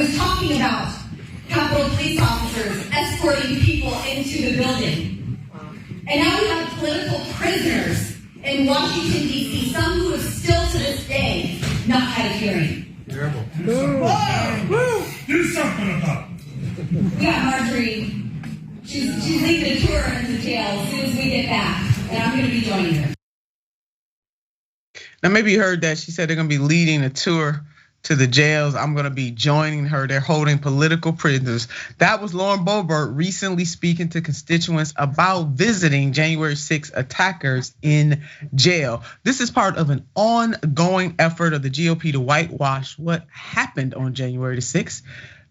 was talking about Capitol Police officers escorting people into the building. And now we have political prisoners in Washington, D.C., some who have still to this day not had a hearing. Terrible. Do something about it. We got Marjorie. She's leading a tour into jail as soon as we get back. And I'm going to be joining her. Now, maybe you heard that. She said they're going to be leading a tour to the jails. I'm going to be joining her. They're holding political prisoners. That was Lauren Boebert recently speaking to constituents about visiting January 6 attackers in jail. This is part of an ongoing effort of the GOP to whitewash what happened on January 6th.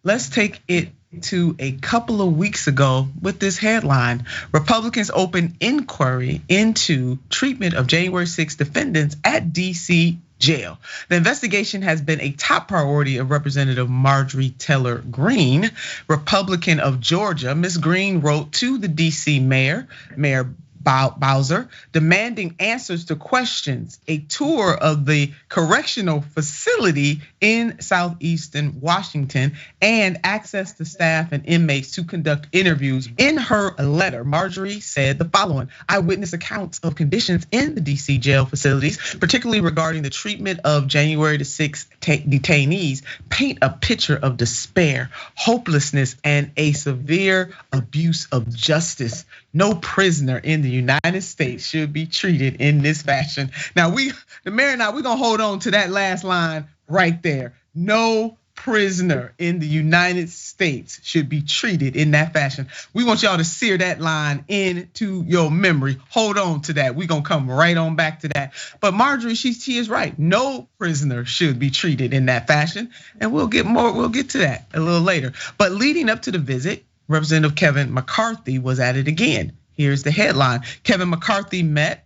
Let's take it to a couple of weeks ago with this headline. Republicans open inquiry into treatment of January 6 defendants at DC jail. The investigation has been a top priority of Representative Marjorie Taylor Greene, Republican of Georgia. Ms. Greene wrote to the DC mayor, Mayor Bowser, demanding answers to questions, a tour of the correctional facility in southeastern Washington, and access to staff and inmates to conduct interviews. In her letter, Marjorie said the following: eyewitness accounts of conditions in the DC jail facilities, particularly regarding the treatment of January the 6th detainees, paint a picture of despair, hopelessness, and a severe abuse of justice. No prisoner in the United States should be treated in this fashion. Now the mayor and I, we're gonna hold on to that last line right there. No prisoner in the United States should be treated in that fashion. We want y'all to sear that line into your memory. Hold on to that. We're gonna come right on back to that. But Marjorie, she is right. No prisoner should be treated in that fashion. And we'll get to that a little later. But leading up to the visit, Representative Kevin McCarthy was at it again. Here's the headline. Kevin McCarthy met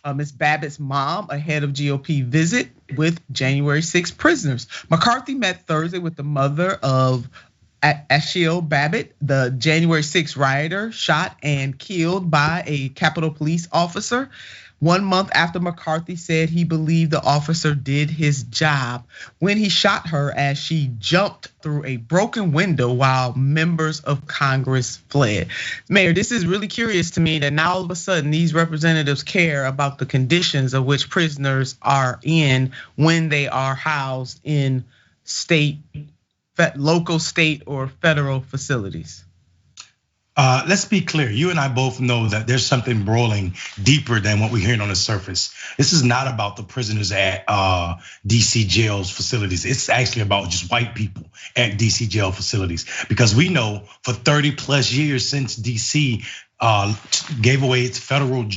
Ms. Babbitt's mom ahead of GOP visit with January 6 prisoners. McCarthy met Thursday with the mother of Ashiel Babbitt, the January 6 rioter shot and killed by a Capitol Police officer. 1 month after McCarthy said he believed the officer did his job when he shot her as she jumped through a broken window while members of Congress fled. Mayor, this is really curious to me that now all of a sudden these representatives care about the conditions of which prisoners are in when they are housed in local, state, or federal facilities. Let's be clear. You and I both know that there's something broiling deeper than what we're hearing on the surface. This is not about the prisoners at DC jails facilities. It's actually about just white people at DC jail facilities. Because we know for 30 plus years since DC gave away its federal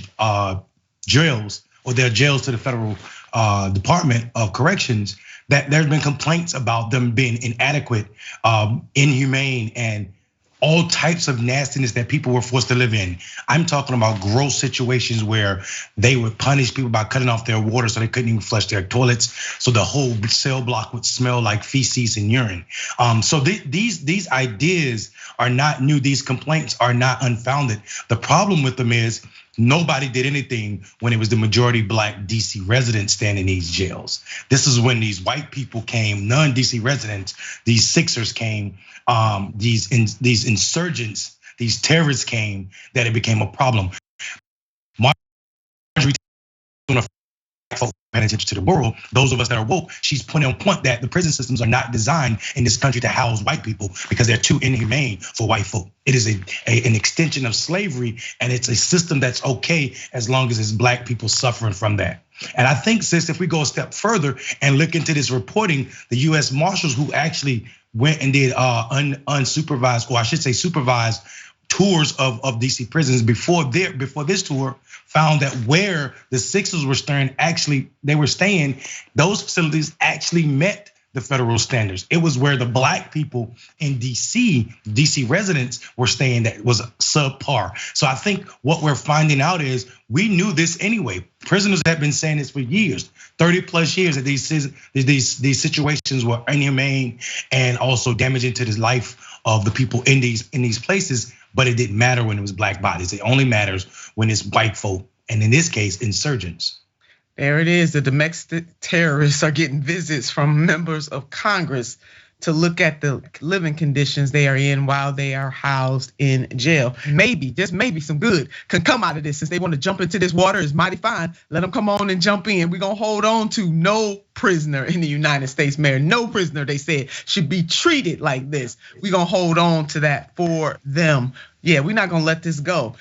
jails, or their jails to the federal Department of Corrections, that there's been complaints about them being inadequate, inhumane, and all types of nastiness that people were forced to live in. I'm talking about gross situations where they would punish people by cutting off their water so they couldn't even flush their toilets. So the whole cell block would smell like feces and urine. So these ideas are not new. These complaints are not unfounded. The problem with them is nobody did anything when it was the majority Black DC residents staying in these jails. This is when these white people came, non-DC residents, these Sixers came, these insurgents, these terrorists came, that it became a problem. Marjorie paying attention to the world, those of us that are woke, she's putting on point that the prison systems are not designed in this country to house white people because they're too inhumane for white folk. It is an extension of slavery, and it's a system that's okay as long as it's Black people suffering from that. And I think, sis, if we go a step further and look into this reporting, the US Marshals who actually went and did unsupervised, or I should say supervised, tours of DC prisons before this tour, found that where the Sixers were staying, those facilities actually met the federal standards. It was where the Black people in DC residents were staying that was subpar. So I think what we're finding out is we knew this anyway. Prisoners have been saying this for years, 30 plus years, that these situations were inhumane and also damaging to the life of the people in these places. But it didn't matter when it was Black bodies. It only matters when it's white folk, and in this case, insurgents. There it is. The domestic terrorists are getting visits from members of Congress. to look at the living conditions they are in while they are housed in jail. Maybe, just maybe, some good can come out of this. Since they want to jump into this water, is mighty fine. Let them come on and jump in. We're gonna hold on to no prisoner in the United States, Mayor. No prisoner, they said, should be treated like this. We're gonna hold on to that for them. Yeah, we're not gonna let this go.